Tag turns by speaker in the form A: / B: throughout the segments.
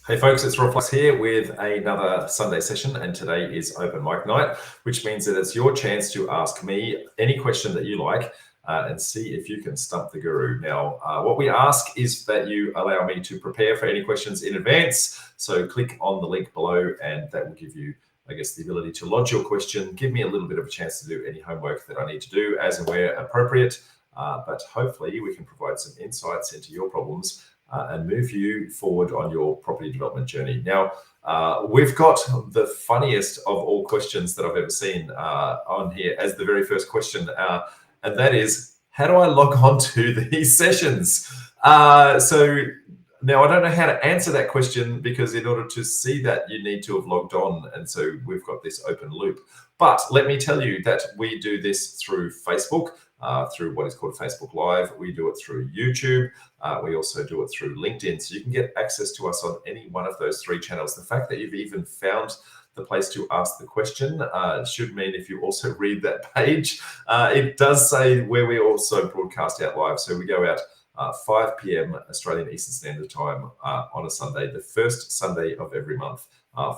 A: Hey folks, it's Rob Fox here with another Sunday session, and today is open mic night, which means that it's your chance to ask me any question that you like and see if you can stump the guru. Now, what we ask is that you allow me to prepare for any questions in advance. So click on the link below and that will give you, I guess, the ability to lodge your question, give me a little bit of a chance to do any homework that I need to do as and where appropriate. But hopefully we can provide some insights into your problems and move you forward on your property development journey. Now, we've got the funniest of all questions that I've ever seen on here as the very first question, and that is, how do I log on to these sessions? So now I don't know how to answer that question, because in order to see that, you need to have logged on, and so we've got this open loop. But let me tell you that we do this through Facebook, through what is called Facebook Live. We do it through YouTube. We also do it through LinkedIn. So you can get access to us on any one of those three channels. The fact that you've even found the place to ask the question should mean, if you also read that page, it does say where we also broadcast out live. So we go out 5 p.m. Australian Eastern Standard Time on a Sunday, the first Sunday of every month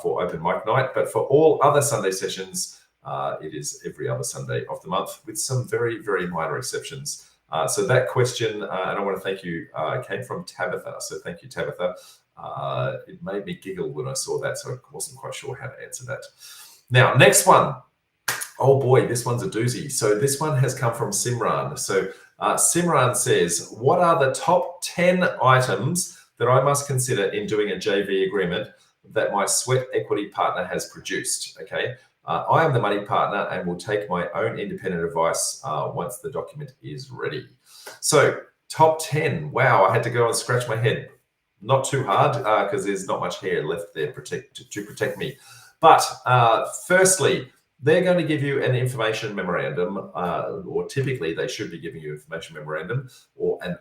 A: for open mic night. But for all other Sunday sessions, it is every other Sunday of the month, with some very, very minor exceptions. So that question, and I want to thank you, came from Tabitha. So thank you, Tabitha. It made me giggle when I saw that, so I wasn't quite sure how to answer that. Now, next one. Oh boy, this one's a doozy. So this one has come from Simran. So Simran says, what are the top 10 items that I must consider in doing a JV agreement that my sweat equity partner has produced? Okay. I am the money partner and will take my own independent advice once the document is ready. So top 10, wow, I had to go and scratch my head. Not too hard, because there's not much hair left there to protect me. But firstly, they're going to give you an information memorandum, or typically they should be giving you information memorandum, or an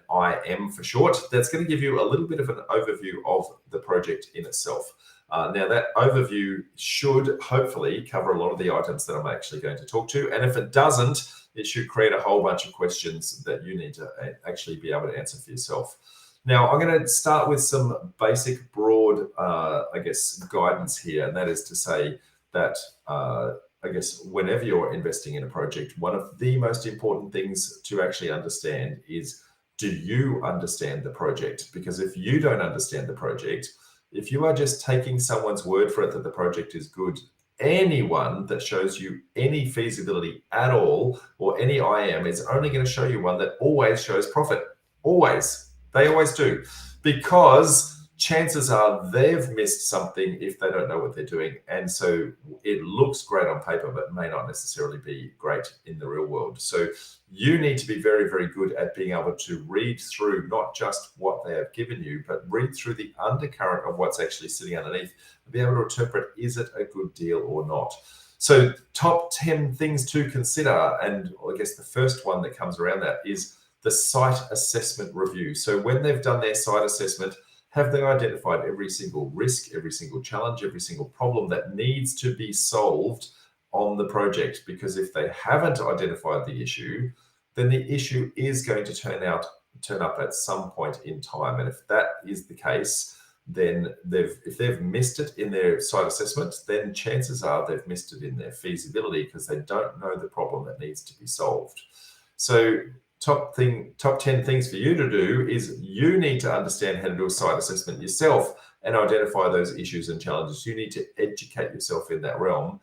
A: IM for short. That's going to give you a little bit of an overview of the project in itself. Now, that overview should hopefully cover a lot of the items that I'm actually going to talk to. And if it doesn't, it should create a whole bunch of questions that you need to actually be able to answer for yourself. Now, I'm going to start with some basic, broad, I guess, guidance here. And that is to say that, I guess, whenever you're investing in a project, one of the most important things to actually understand is, do you understand the project? Because if you don't understand the project, if you are just taking someone's word for it that the project is good, anyone that shows you any feasibility at all or any IM is only going to show you one that always shows profit. Always. They always do. Because chances are they've missed something if they don't know what they're doing. And so it looks great on paper, but may not necessarily be great in the real world. So you need to be very, very good at being able to read through not just what they have given you, but read through the undercurrent of what's actually sitting underneath and be able to interpret, is it a good deal or not? So top 10 things to consider. And I guess the first one that comes around that is the site assessment review. So when they've done their site assessment, have they identified every single risk, every single challenge, every single problem that needs to be solved on the project? Because if they haven't identified the issue, then the issue is going to turn up at some point in time. And if that is the case, then if they've missed it in their site assessment, then chances are they've missed it in their feasibility, because they don't know the problem that needs to be solved. So top 10 things for you to do is, you need to understand how to do a site assessment yourself and identify those issues and challenges. You need to educate yourself in that realm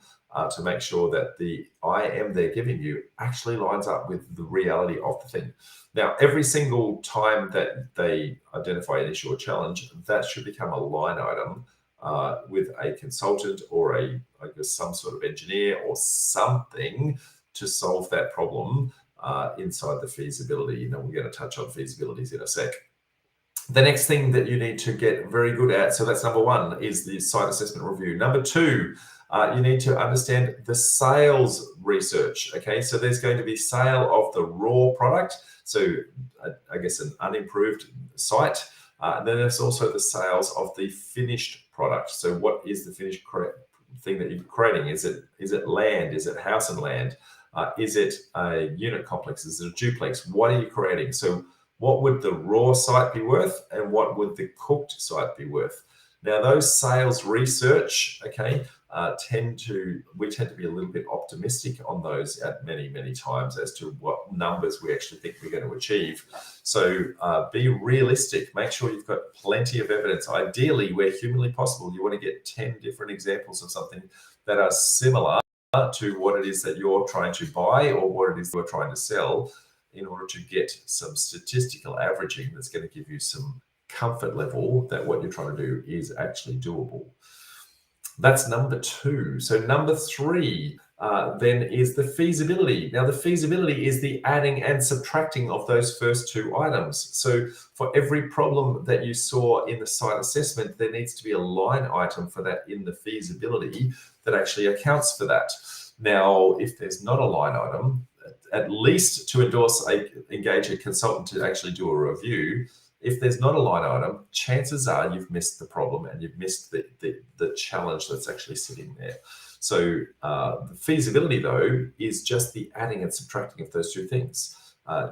A: to make sure that the IM they're giving you actually lines up with the reality of the thing. Now, every single time that they identify an issue or challenge, that should become a line item with a consultant or I guess some sort of engineer or something to solve that problem inside the feasibility. You know, we're going to touch on feasibilities in a sec. The next thing that you need to get very good at, so that's number one, is the site assessment review. Number two, you need to understand the sales research. Okay, so there's going to be sale of the raw product, so I guess an unimproved site. And then there's also the sales of the finished product. So what is the finished thing that you're creating? Is it land? Is it house and land? Is it a unit complex? Is it a duplex? What are you creating? So what would the raw site be worth, and what would the cooked site be worth? Now, those sales research, okay, tend to be a little bit optimistic on those at many times as to what numbers we actually think we're going to achieve. So be realistic. Make sure you've got plenty of evidence. Ideally, where humanly possible, you want to get 10 different examples of something that are similar to what it is that you're trying to buy or what it is you're trying to sell, in order to get some statistical averaging that's going to give you some comfort level that what you're trying to do is actually doable. That's number 2. So number 3 then is the feasibility. Now, the feasibility is the adding and subtracting of those first 2 items. So for every problem that you saw in the site assessment, there needs to be a line item for that in the feasibility that actually accounts for that. Now, if there's not a line item, at least to engage a consultant to actually do a review. If there's not a line item, chances are you've missed the problem and you've missed the challenge that's actually sitting there. So the feasibility, though, is just the adding and subtracting of those 2 things.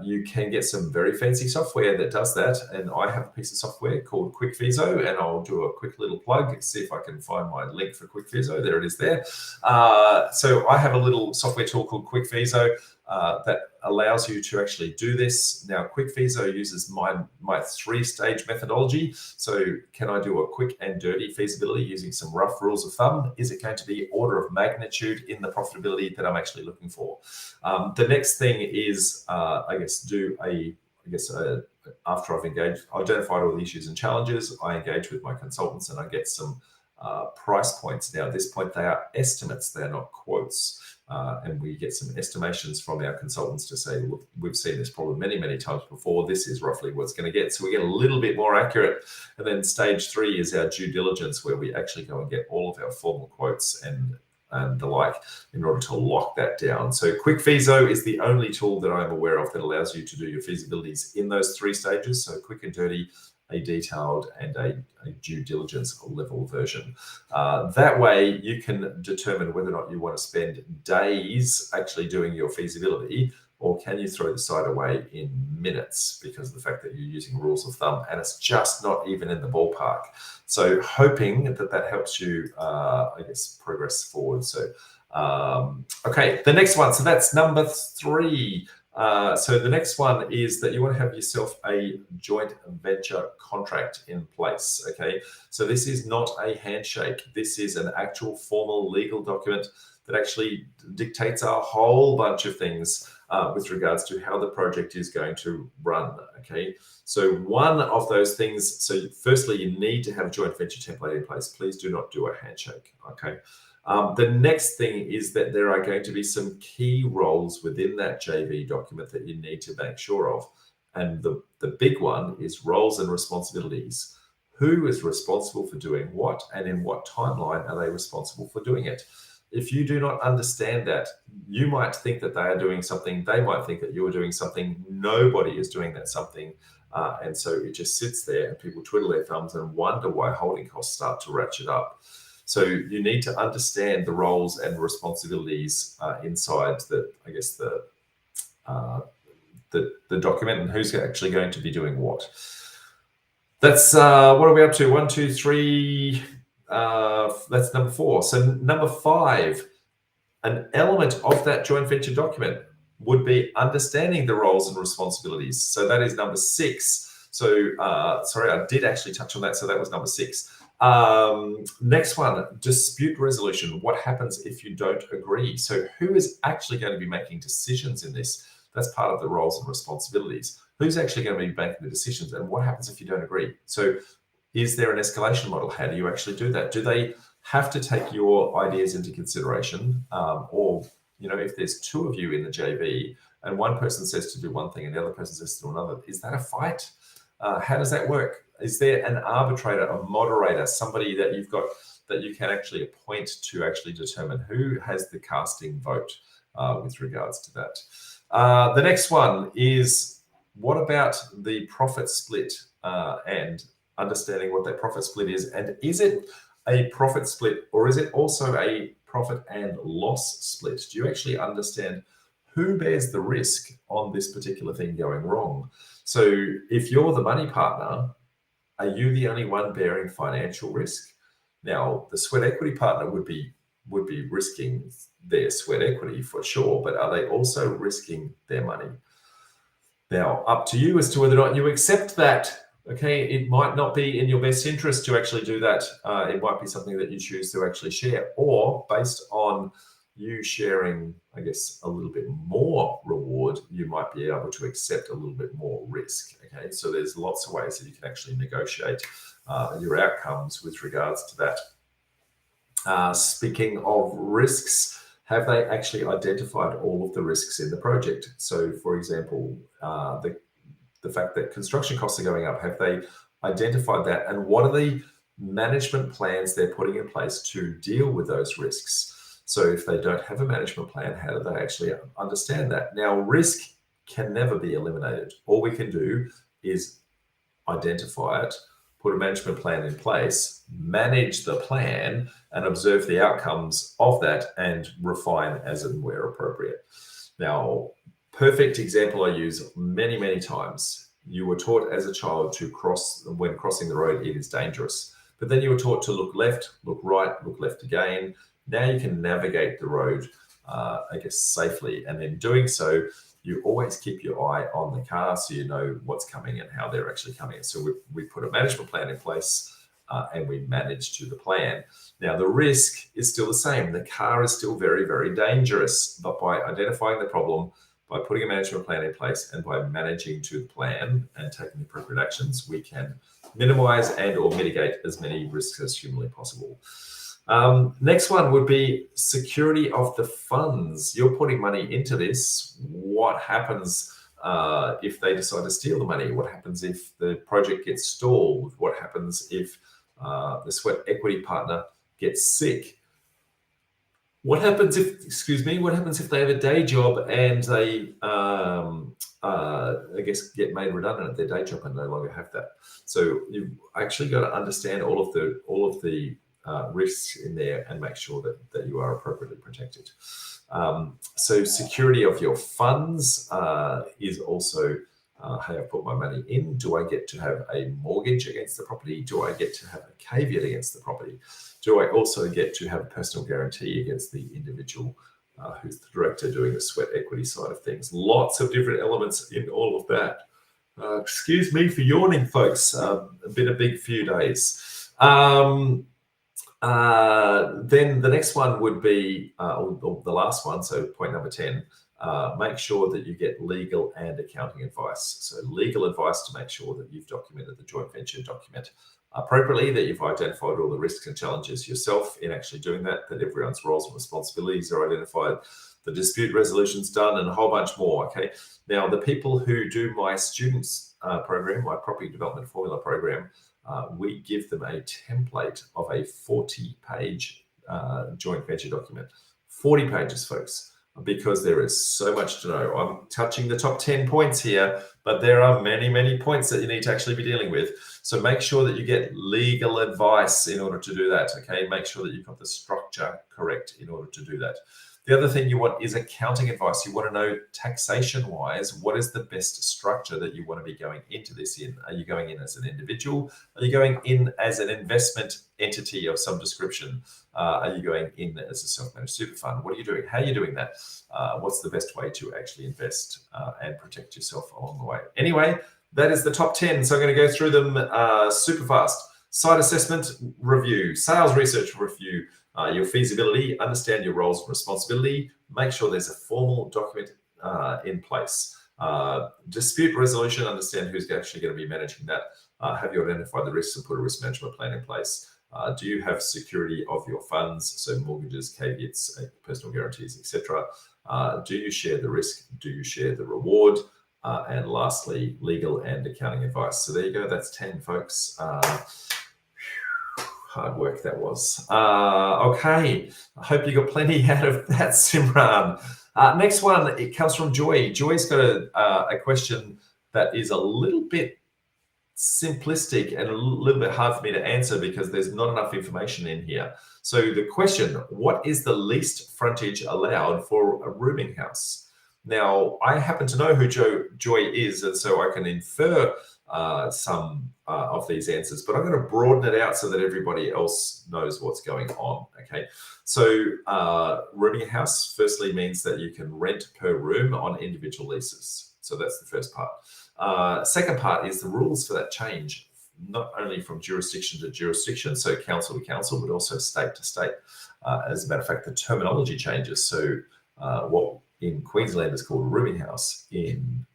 A: You can get some very fancy software that does that, and I have a piece of software called QuickViso, and I'll do a quick little plug, see if I can find my link for QuickViso. There it is there. So I have a little software tool called QuickViso that allows you to actually do this. Now, QuickViso uses my 3-stage methodology. So can I do a quick and dirty feasibility using some rough rules of thumb? Is it going to be order of magnitude in the profitability that I'm actually looking for? The next thing is, after I've identified all the issues and challenges, I engage with my consultants and I get some price points. Now, at this point, they are estimates, they're not quotes. And we get some estimations from our consultants to say, look, we've seen this problem many times before. This is roughly what it's going to get. So we get a little bit more accurate. And then stage 3 is our due diligence, where we actually go and get all of our formal quotes and the like in order to lock that down. So QuickViso is the only tool that I'm aware of that allows you to do your feasibilities in those 3 stages. So quick and dirty, a detailed, and a due diligence level version. That way you can determine whether or not you want to spend days actually doing your feasibility, or can you throw the site away in minutes because of the fact that you're using rules of thumb and it's just not even in the ballpark. So hoping that helps you, progress forward. So, okay, the next one. So that's number 3. So the next one is that you want to have yourself a joint venture contract in place. Okay, so this is not a handshake. This is an actual formal legal document that actually dictates a whole bunch of things with regards to how the project is going to run. Okay, so one of those things. So firstly, you need to have a joint venture template in place. Please do not do a handshake. Okay. The next thing is that there are going to be some key roles within that JV document that you need to make sure of. And the big one is roles and responsibilities. Who is responsible for doing what, and in what timeline are they responsible for doing it? If you do not understand that, you might think that they are doing something. They might think that you are doing something. Nobody is doing that something. And so it just sits there and people twiddle their thumbs and wonder why holding costs start to ratchet up. So you need to understand the roles and responsibilities inside the document, and who's actually going to be doing what. That's what are we up to? 1, 2, 3. That's number 4. So number 5, an element of that joint venture document would be understanding the roles and responsibilities. So that is number 6. So sorry, I did actually touch on that. So that was number 6. Next one, dispute resolution. What happens if you don't agree? So who is actually going to be making decisions in this? That's part of the roles and responsibilities. Who's actually going to be making the decisions, and what happens if you don't agree? So is there an escalation model? How do you actually do that? Do they have to take your ideas into consideration? Or, if there's 2 of you in the JV and one person says to do one thing and the other person says to do another, is that a fight? How does that work? Is there an arbitrator, a moderator, somebody that you've got that you can actually appoint to actually determine who has the casting vote with regards to that? The next one is, what about the profit split and understanding what that profit split is? And is it a profit split, or is it also a profit and loss split? Do you actually understand who bears the risk on this particular thing going wrong? So if you're the money partner are you the only one bearing financial risk? Now, the sweat equity partner would be risking their sweat equity for sure, but are they also risking their money? Now, up to you as to whether or not you accept that. Okay, it might not be in your best interest to actually do that. It might be something that you choose to actually share, or based on you sharing, I guess, a little bit more reward, you might be able to accept a little bit more risk. Okay, so there's lots of ways that you can actually negotiate your outcomes with regards to that. Speaking of risks, have they actually identified all of the risks in the project? So, for example, the fact that construction costs are going up, have they identified that? And what are the management plans they're putting in place to deal with those risks? So if they don't have a management plan, how do they actually understand that? Now, risk can never be eliminated. All we can do is identify it, put a management plan in place, manage the plan, and observe the outcomes of that and refine as and where appropriate. Now, perfect example I use many, many times. You were taught as a child to when crossing the road, it is dangerous. But then you were taught to look left, look right, look left again. Now you can navigate the road, I guess, safely. And in doing so, you always keep your eye on the car so you know what's coming and how they're actually coming. So we put a management plan in place and we manage to the plan. Now, the risk is still the same. The car is still very, very dangerous. But by identifying the problem, by putting a management plan in place and by managing to the plan and taking the appropriate actions, we can minimize and or mitigate as many risks as humanly possible. Next one would be security of the funds. You're putting money into this. What happens if they decide to steal the money? What happens if the project gets stalled? What happens if the sweat equity partner gets sick? What happens if they have a day job and they, I guess, get made redundant at their day job and no longer have that? So you've actually got to understand all of the risks in there and make sure that you are appropriately protected. So security of your funds is also, hey, I put my money in. Do I get to have a mortgage against the property? Do I get to have a caveat against the property? Do I also get to have a personal guarantee against the individual who's the director doing the sweat equity side of things? Lots of different elements in all of that. Excuse me for yawning, folks. Been a big few days. Then the next one would be, or the last one, so point number 10, make sure that you get legal and accounting advice. So legal advice to make sure that you've documented the joint venture document appropriately, that you've identified all the risks and challenges yourself in actually doing that everyone's roles and responsibilities are identified, the dispute resolution's done, and a whole bunch more. Okay. Now, the people who do my students program, my property development formula program, we give them a template of a 40-page joint venture document. 40 pages, folks, because there is so much to know. I'm touching the top 10 points here, but there are many, many points that you need to actually be dealing with. So make sure that you get legal advice in order to do that, okay? Make sure that you've got the structure correct in order to do that. The other thing you want is accounting advice. You want to know taxation-wise, what is the best structure that you want to be going into this in? Are you going in as an individual? Are you going in as an investment entity of some description? Are you going in as a self-managed super fund? What are you doing? How are you doing that? What's the best way to actually invest and protect yourself along the way? Anyway, that is the top 10. So I'm going to go through them super fast. Site assessment review, sales research review, your feasibility, understand your roles and responsibility, make sure there's a formal document in place. Dispute resolution, understand who's actually going to be managing that. Have you identified the risks and put a risk management plan in place? Do you have security of your funds, so mortgages, caveats, personal guarantees, etc.? Do you share the risk? Do you share the reward? And lastly, legal and accounting advice. So there you go. That's 10, folks. Hard work that was. Okay. I hope you got plenty out of that, Simran. Next one, it comes from Joy. Joy's got a question that is a little bit simplistic and a little bit hard for me to answer because there's not enough information in here. So the question, what is the least frontage allowed for a rooming house? Now, I happen to know who Joy is, and so I can infer some of these answers, but I'm going to broaden it out so that everybody else knows what's going on. Okay, so rooming a house firstly means that you can rent per room on individual leases. So that's the first part. Second part is the rules for that change, not only from jurisdiction to jurisdiction, so council to council, but also state to state. As a matter of fact, the terminology changes. So what in Queensland is called a rooming house, in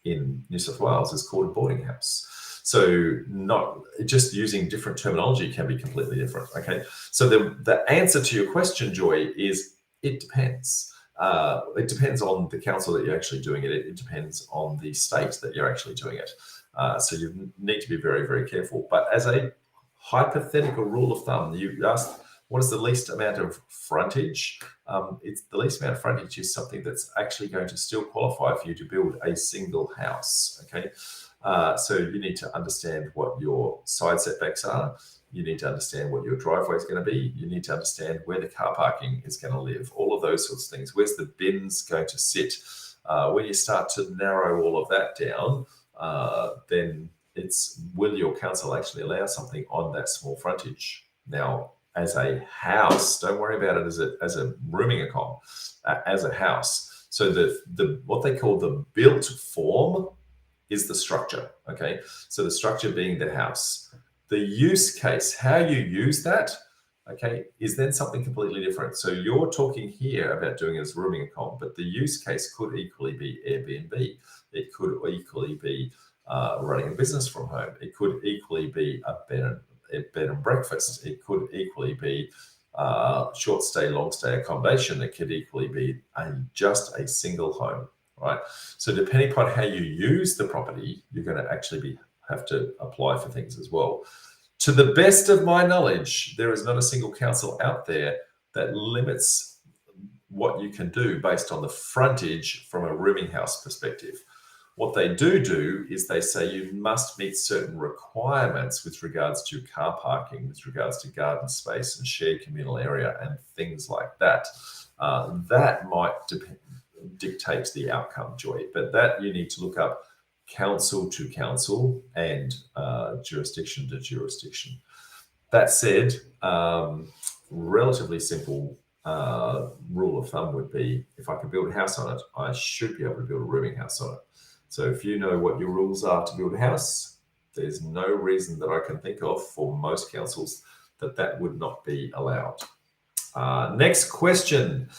A: New South Wales is called a boarding house. So not just using different terminology can be completely different. Okay, so the answer to your question, Joy, is it depends. It depends on the council that you're actually doing it. It depends on the state that you're actually doing it. So you need to be very, very careful. But as a hypothetical rule of thumb, you asked, what is the least amount of frontage? It's the least amount of frontage is something that's actually going to still qualify for you to build a single house. Okay, so you need to understand what your side setbacks are. You need to understand what your driveway is going to be. You need to understand where the car parking is going to live. All of those sorts of things. Where's the bins going to sit? When you start to narrow all of that down, then it's, will your council actually allow something on that small frontage? Now, as a house, don't worry about it as a rooming account, as a house. So the what they call the built form is the structure. Okay, so the structure being the house. The use case, how you use that, okay, is then something completely different. So you're talking here about doing it as a rooming account, but the use case could equally be Airbnb. It could equally be running a business from home. It could equally be a bed and breakfast. It could equally be short stay, long stay accommodation. It could equally be just a single home, right? So depending upon how you use the property, you're going to actually have to apply for things as well. To the best of my knowledge, there is not a single council out there that limits what you can do based on the frontage from a rooming house perspective. What they do is they say you must meet certain requirements with regards to car parking, with regards to garden space and shared communal area and things like that. That might dictate the outcome, Joy, but that you need to look up council to council and jurisdiction to jurisdiction. That said, relatively simple rule of thumb would be, if I could build a house on it, I should be able to build a rooming house on it. So if you know what your rules are to build a house, there's no reason that I can think of for most councils that would not be allowed. Next question.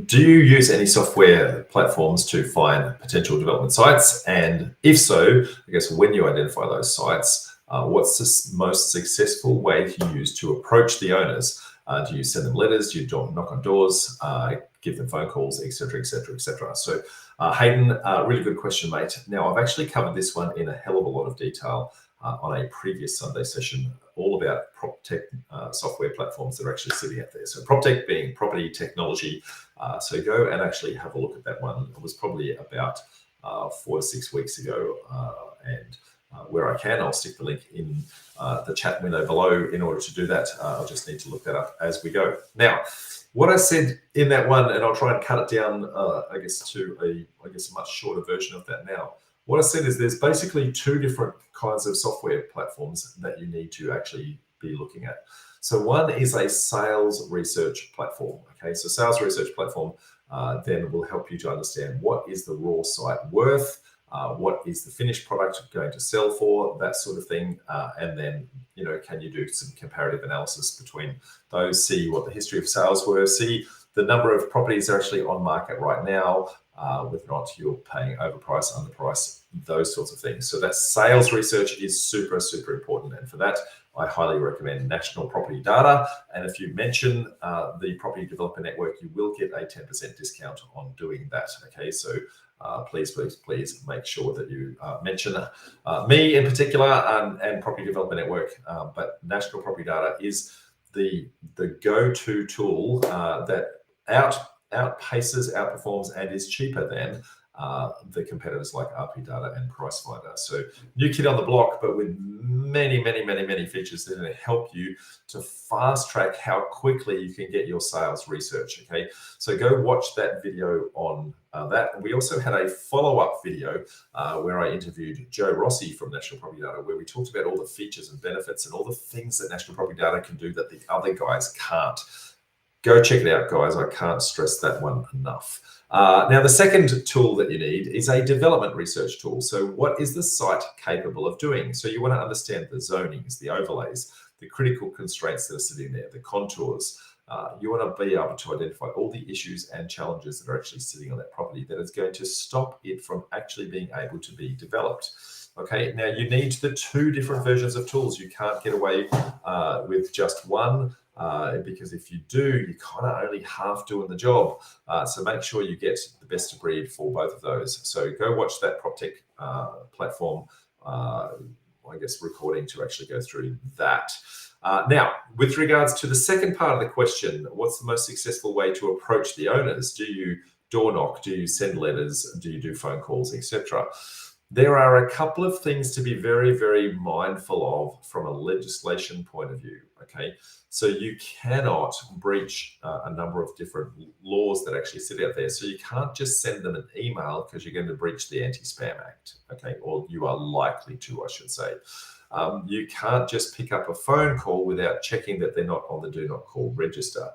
A: Do you use any software platforms to find potential development sites? And if so, I guess when you identify those sites, what's the most successful way to use to approach the owners? Do you send them letters? Do you knock on doors? Give them phone calls, etc., etc., etc. So Hayden, really good question, mate. Now, I've actually covered this one in a hell of a lot of detail on a previous Sunday session, all about PropTech software platforms that are actually sitting out there. So PropTech being property technology. So go and actually have a look at that one. It was probably about 4 to 6 weeks ago. And where I can, I'll stick the link in the chat window below in order to do that. I'll just need to look that up as we go. Now, what I said in that one, and I'll try and cut it down, I guess, to a much shorter version of that now. What I said is there's basically two different kinds of software platforms that you need to actually be looking at. So one is a sales research platform. Okay, so sales research platform then will help you to understand what is the raw site worth, what is the finished product going to sell for, that sort of thing, and then can you do some comparative analysis between those, see what the history of sales were, see the number of properties that are actually on market right now, whether or not you're paying overprice, underprice, those sorts of things. So that sales research is super, super important, and for that I highly recommend National Property Data. And if you mention the Property Developer Network, you will get a 10% discount on doing that. Okay, so please make sure that you mention me in particular and Property Developer Network. But National Property Data is the go-to tool that outpaces, outperforms, and is cheaper than the competitors like RP Data and Pricefinder. So new kid on the block, but with many, many, many, many features that are going to help you to fast track how quickly you can get your sales research. Okay, so go watch that video on that. And we also had a follow-up video where I interviewed Joe Rossi from National Property Data, where we talked about all the features and benefits and all the things that National Property Data can do that the other guys can't. Go check it out, guys. I can't stress that one enough. Now, the second tool that you need is a development research tool. So what is the site capable of doing? So you want to understand the zonings, the overlays, the critical constraints that are sitting there, the contours. You want to be able to identify all the issues and challenges that are actually sitting on that property that is going to stop it from actually being able to be developed. Okay, now you need the two different versions of tools. You can't get away with just one. Because if you do, you're kind of only half doing the job. So make sure you get the best of breed for both of those. So go watch that PropTech platform, I guess, recording to actually go through that. Now, with regards to the second part of the question, what's the most successful way to approach the owners? Do you door knock? Do you send letters? Do you do phone calls, etc.? There are a couple of things to be very, very mindful of from a legislation point of view, okay? So you cannot breach a number of different laws that actually sit out there. So you can't just send them an email because you're going to breach the Anti-Spam Act, okay? Or you are likely to, I should say. You can't just pick up a phone call without checking that they're not on the Do Not Call register.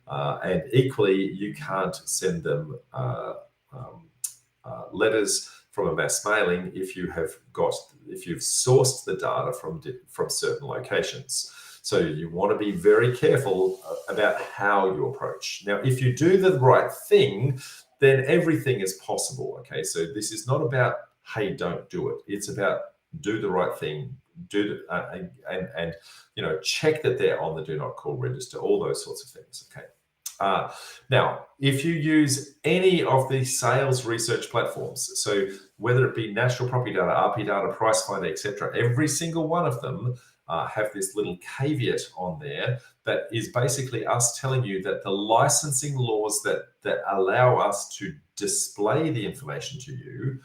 A: And equally, you can't send them letters from a mass mailing if you've sourced the data from certain locations. So you want to be very careful about how you approach. Now, if you do the right thing, then everything is possible. Okay, so this is not about, hey, don't do it. It's about do the right thing, and check that they're on the Do Not Call register. All those sorts of things. Okay. Now, if you use any of the sales research platforms, so whether it be National Property Data, RP Data, Pricefinder, etc., every single one of them have this little caveat on there that is basically us telling you that the licensing laws that allow us to display the information to you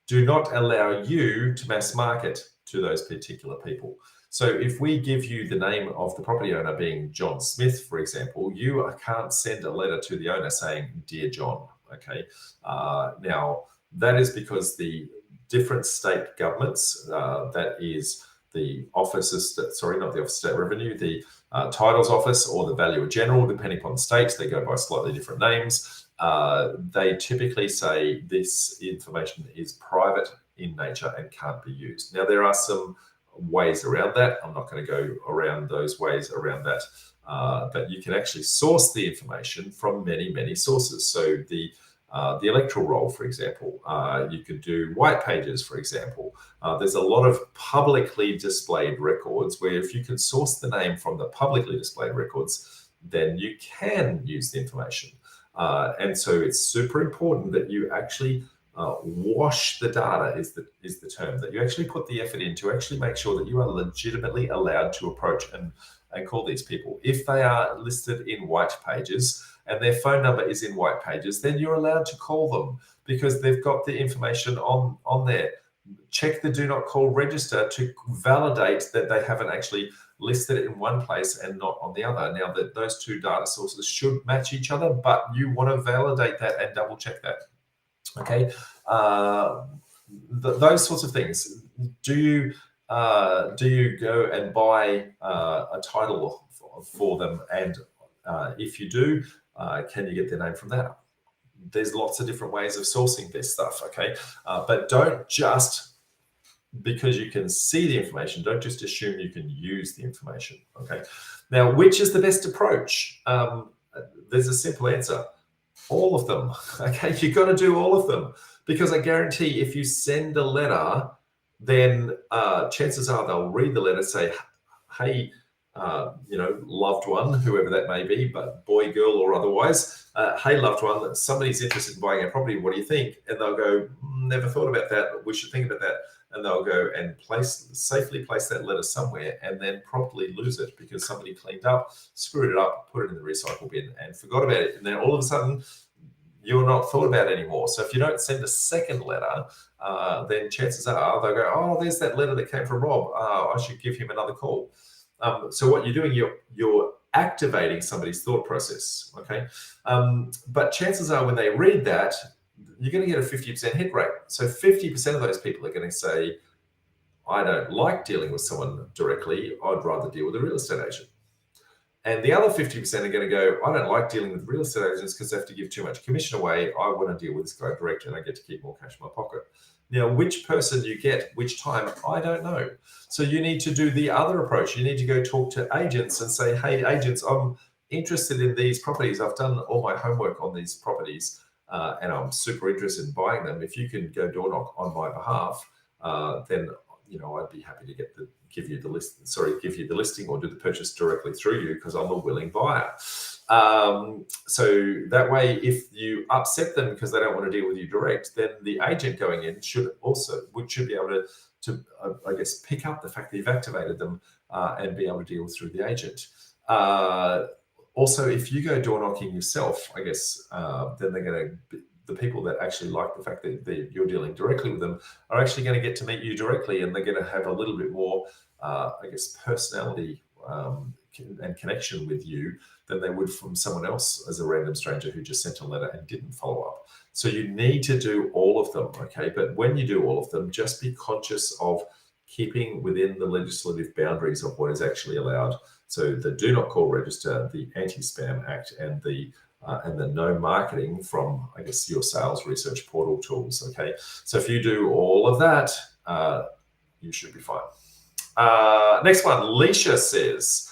A: do not allow you to mass market to those particular people. So if we give you the name of the property owner being John Smith, for example, you can't send a letter to the owner saying, "Dear John," okay? Now, that is because the different state governments, that is the offices, not the Office of State Revenue, the Titles Office or the Valuer General, depending upon the states, they go by slightly different names. They typically say this information is private in nature and can't be used. Now, there are some ways around that. I'm not going to go around those ways around that, but you can actually source the information from many, many sources. So the electoral roll, for example, you could do white pages, for example. There's a lot of publicly displayed records where if you can source the name from the publicly displayed records, then you can use the information. And so it's super important that you actually wash the data is the term, that you actually put the effort in to actually make sure that you are legitimately allowed to approach and call these people. If they are listed in white pages and their phone number is in white pages, then you're allowed to call them because they've got the information on there. Check the Do Not Call register to validate that they haven't actually listed it in one place and not on the other. Now, that those two data sources should match each other, but you want to validate that and double check that. Okay, those sorts of things. Do you go and buy a title for them? And if you do, can you get their name from that? There's lots of different ways of sourcing this stuff. Okay, but don't just, because you can see the information, don't just assume you can use the information. Okay, now, which is the best approach? There's a simple answer. All of them. Okay, you got to do all of them, because I guarantee if you send a letter, then chances are they'll read the letter, say, "Hey, loved one," whoever that may be, but boy, girl, or otherwise, "Hey, loved one, somebody's interested in buying a property. What do you think?" And they'll go, "Never thought about that, but we should think about that." And they'll go and safely place that letter somewhere and then promptly lose it because somebody cleaned up, screwed it up, put it in the recycle bin and forgot about it. And then all of a sudden, you're not thought about anymore. So if you don't send a second letter, then chances are they'll go, oh, there's that letter that came from Rob. I should give him another call. So what you're doing, you're activating somebody's thought process, okay? But chances are when they read that, you're going to get a 50% hit rate. So 50% of those people are going to say, I don't like dealing with someone directly. I'd rather deal with a real estate agent. And the other 50% are going to go, I don't like dealing with real estate agents because they have to give too much commission away. I want to deal with this guy direct and I get to keep more cash in my pocket. Now, which person you get, which time, I don't know. So you need to do the other approach. You need to go talk to agents and say, hey, agents, I'm interested in these properties. I've done all my homework on these properties and I'm super interested in buying them. If you can go door knock on my behalf, then I'd be happy to give you the listing or do the purchase directly through you because I'm a willing buyer. So that way, if you upset them because they don't want to deal with you direct, then the agent going in should be able to I guess, pick up the fact that you've activated them and be able to deal through the agent. Also, if you go door knocking yourself, I guess, then they're going to the people that actually like the fact that you're dealing directly with them are actually going to get to meet you directly, and they're going to have a little bit more, I guess, personality and connection with you than they would from someone else as a random stranger who just sent a letter and didn't follow up. So you need to do all of them, okay? But when you do all of them, just be conscious of keeping within the legislative boundaries of what is actually allowed. So the Do Not Call Register, the Anti-Spam Act, and the no marketing from, I guess, your sales research portal tools, okay? So if you do all of that, you should be fine. Next one, Leisha says,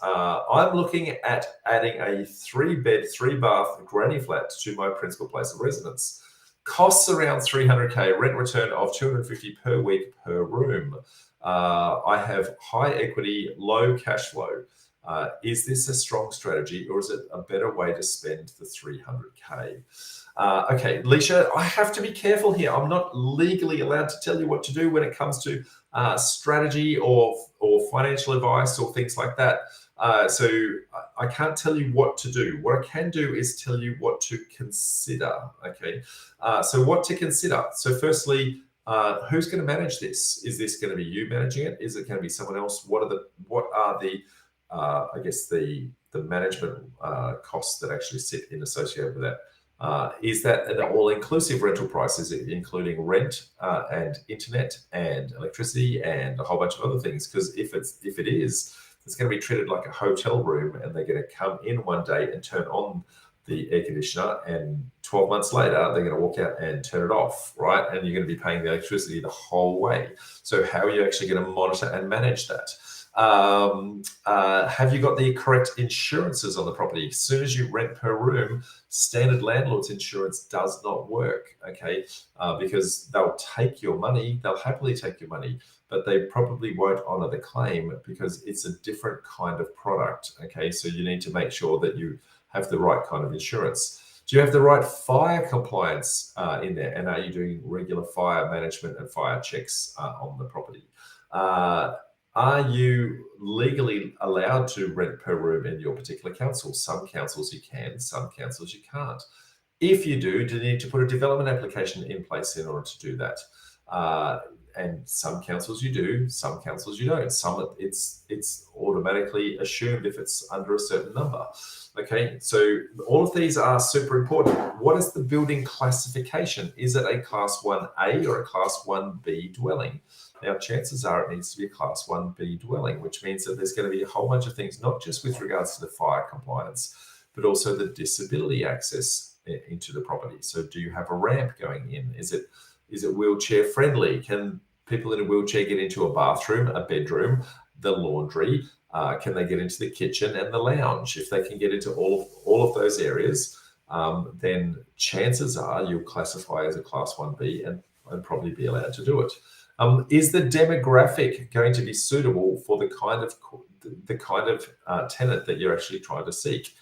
A: I'm looking at adding a 3-bed, 3-bath granny flat to my principal place of residence. Costs around $300K, rent return of $250 per week per room. I have high equity, low cash flow. Is this a strong strategy or is it a better way to spend the $300K? Okay, Leisha, I have to be careful here. I'm not legally allowed to tell you what to do when it comes to strategy or financial advice or things like that. So I can't tell you what to do. What I can do is tell you what to consider, okay? So what to consider. So firstly, who's going to manage this? Is this going to be you managing it? Is it going to be someone else? What are the I guess the management costs that actually sit associated with that? Is that an all-inclusive rental price? Is it including rent and internet and electricity and a whole bunch of other things? Because if it is, it's going to be treated like a hotel room, and they're going to come in one day and turn on the air conditioner, and 12 months later they're going to walk out and turn it off, right? And you're going to be paying the electricity the whole way. So how are you actually going to monitor and manage that? Have you got the correct insurances on the property? As soon as you rent per room, standard landlord's insurance does not work, okay? Because they'll take your money, they'll happily take your money, but they probably won't honor the claim because it's a different kind of product, okay? So you need to make sure that you have the right kind of insurance. Do you have the right fire compliance in there? And are you doing regular fire management and fire checks on the property? Are you legally allowed to rent per room in your particular council? Some councils you can, some councils you can't. If you do you need to put a development application in place in order to do that? And some councils you do, some councils you don't. Some it's automatically assumed if it's under a certain number. Okay, so all of these are super important. What is the building classification? Is it a Class 1A or a Class 1B dwelling? Now, chances are it needs to be a Class 1B dwelling, which means that there's going to be a whole bunch of things, not just with regards to the fire compliance, but also the disability access into the property. So do you have a ramp going in? Is it wheelchair friendly? Can people in a wheelchair get into a bathroom, a bedroom, the laundry? Can they get into the kitchen and the lounge? If they can get into all of those areas, then chances are you'll classify as a Class 1B and probably be allowed to do it. Is the demographic going to be suitable for the kind of tenant that you're actually trying to seek,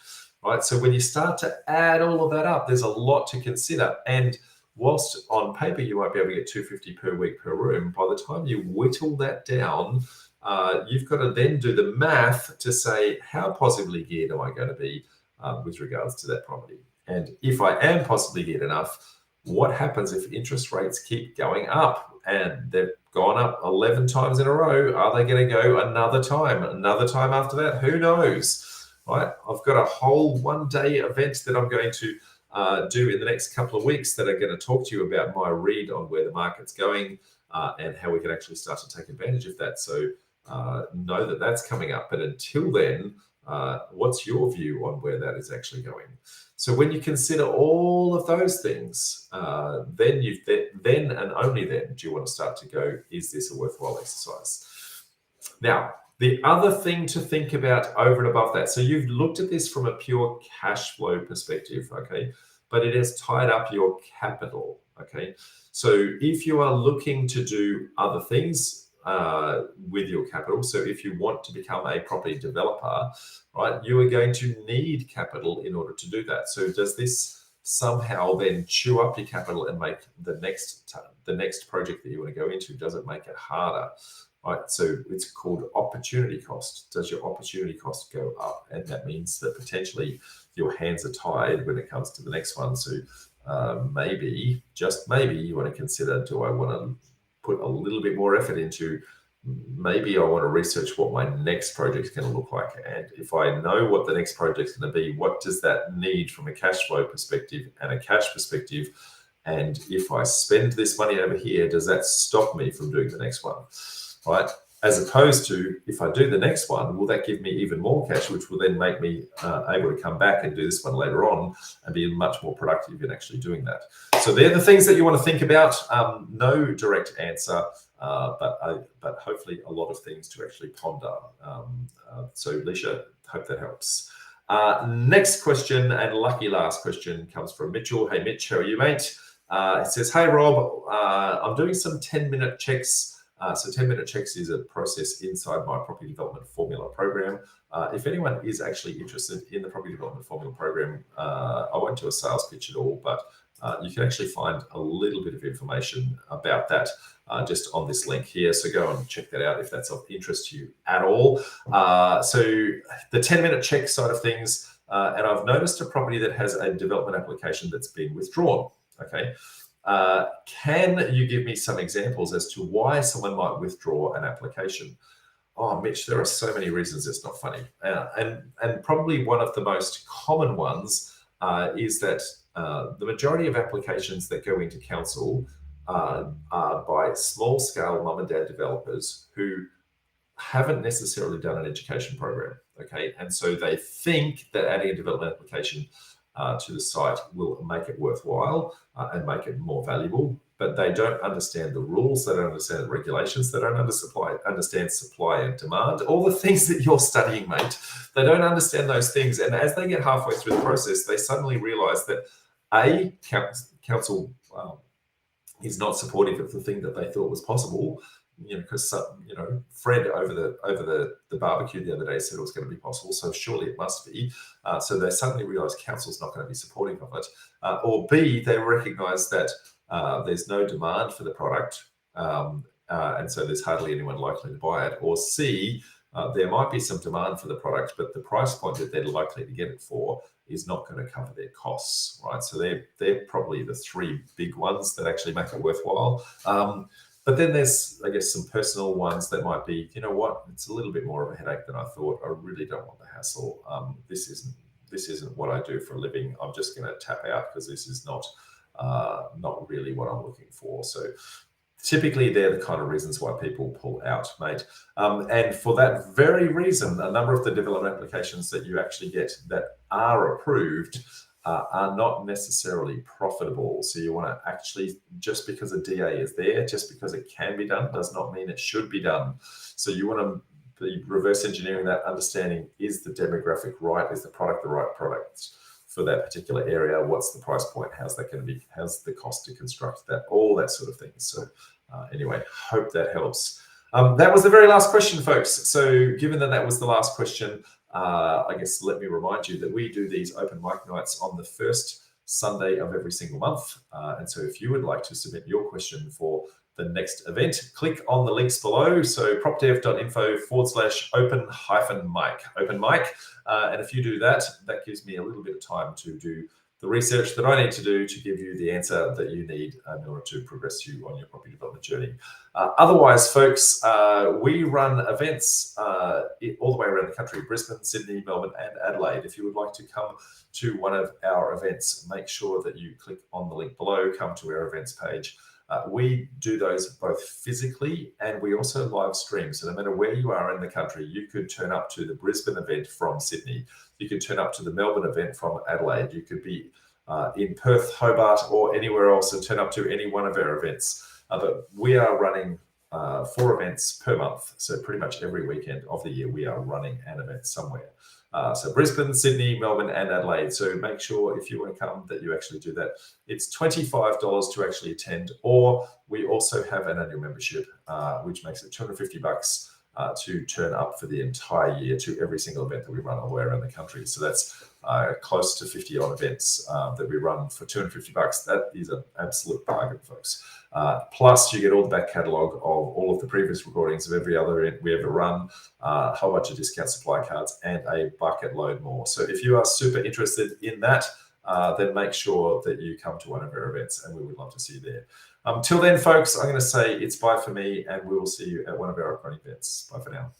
A: right? So when you start to add all of that up, there's a lot to consider. And whilst on paper you might be able to get $250 per week per room, by the time you whittle that down, you've got to then do the math to say, how positively geared am I going to be with regards to that property? And if I am possibly get enough, what happens if interest rates keep going up? And they've gone up 11 times in a row. Are they going to go another time after that? Who knows, right? I've got a whole one-day event that I'm going to do in the next couple of weeks that are going to talk to you about my read on where the market's going and how we can actually start to take advantage of that. So know that that's coming up. But until then, what's your view on where that is actually going? So when you consider all of those things, then and only then do you want to start to go, is this a worthwhile exercise? Now, the other thing to think about over and above that, so you've looked at this from a pure cash flow perspective, okay, but it has tied up your capital, okay? So if you are looking to do other things with your capital, so if you want to become a property developer, right, you are going to need capital in order to do that. So does this somehow then chew up your capital and make the next project that you want to go into, does it make it harder? Right, so it's called opportunity cost. Does your opportunity cost go up? And that means that potentially your hands are tied when it comes to the next one. So maybe, just maybe, you want to consider, do I want to put a little bit more effort into, maybe I want to research what my next project is going to look like. And if I know what the next project is going to be, what does that need from a cash flow perspective and a cash perspective? And if I spend this money over here, does that stop me from doing the next one? Right? As opposed to, if I do the next one, will that give me even more cash, which will then make me able to come back and do this one later on and be much more productive in actually doing that. So they're the things that you want to think about. No direct answer, but hopefully a lot of things to actually ponder. So Leisha, hope that helps. Next question, and lucky last question, comes from Mitchell. Hey Mitch, how are you, mate? It says, hey Rob, I'm doing some 10-minute checks. So 10-minute checks is a process inside my property development formula program. If anyone is actually interested in the property development formula program, I won't do a sales pitch at all, but you can actually find a little bit of information about that just on this link here. So go and check that out if that's of interest to you at all. So the 10-minute check side of things, and I've noticed a property that has a development application that's been withdrawn. Okay. Can you give me some examples as to why someone might withdraw an application? Oh, Mitch, there are so many reasons it's not funny. And probably one of the most common ones is that the majority of applications that go into council are by small-scale mum and dad developers who haven't necessarily done an education program, okay? And so they think that adding a development application to the site will make it worthwhile and make it more valuable, but they don't understand the rules, they don't understand the regulations, they don't understand supply and demand, all the things that you're studying, mate. They don't understand those things, and as they get halfway through the process, they suddenly realize that council is not supportive of the thing that they thought was possible. Because Fred over the barbecue the other day said it was going to be possible, so surely it must be. So they suddenly realise council's not going to be supportive of it, or B, they recognise that there's no demand for the product, and so there's hardly anyone likely to buy it, or C, there might be some demand for the product, but the price point that they're likely to get it for is not going to cover their costs, right? So they're probably the three big ones that actually make it worthwhile. But then there's, I guess, some personal ones that might be, you know what, it's a little bit more of a headache than I thought. I really don't want the hassle. This isn't what I do for a living. I'm just going to tap out because this is not really what I'm looking for. So typically they're the kind of reasons why people pull out, mate. And for that very reason, a number of the development applications that you actually get that are approved are not necessarily profitable. So you want to actually, just because a DA is there, just because it can be done, does not mean it should be done. So you want to be reverse engineering that, understanding, is the demographic right? Is the product the right product for that particular area? What's the price point? How's that going to be? How's the cost to construct that? All that sort of thing. So anyway, hope that helps. That was the very last question, folks. So given that was the last question, I guess let me remind you that we do these open mic nights on the first Sunday of every single month. And so if you would like to submit your question for the next event, click on the links below. So propdev.info/open-mic. And if you do that, that gives me a little bit of time to do the research that I need to do to give you the answer that you need in order to progress you on your property development journey. Otherwise, folks, we run events all the way around the country: Brisbane, Sydney, Melbourne, and Adelaide. If you would like to come to one of our events, make sure that you click on the link below, come to our events page. We do those both physically and we also live stream. So no matter where you are in the country, you could turn up to the Brisbane event from Sydney. You could turn up to the Melbourne event from Adelaide. You could be in Perth, Hobart, or anywhere else and turn up to any one of our events. But we are running 4 events per month. So pretty much every weekend of the year, we are running an event somewhere. So Brisbane, Sydney, Melbourne, and Adelaide. So make sure if you want to come that you actually do that. It's $25 to actually attend, or we also have an annual membership, which makes it $250 to turn up for the entire year to every single event that we run all the way around the country. So that's close to 50 odd events that we run for $250. That is an absolute bargain, folks. Plus, you get all the back catalogue of all of the previous recordings of every other event we ever run, a whole bunch of discount supply cards, and a bucket load more. So if you are super interested in that, then make sure that you come to one of our events, and we would love to see you there. Till then, folks, I'm going to say it's bye for me, and we will see you at one of our upcoming events. Bye for now.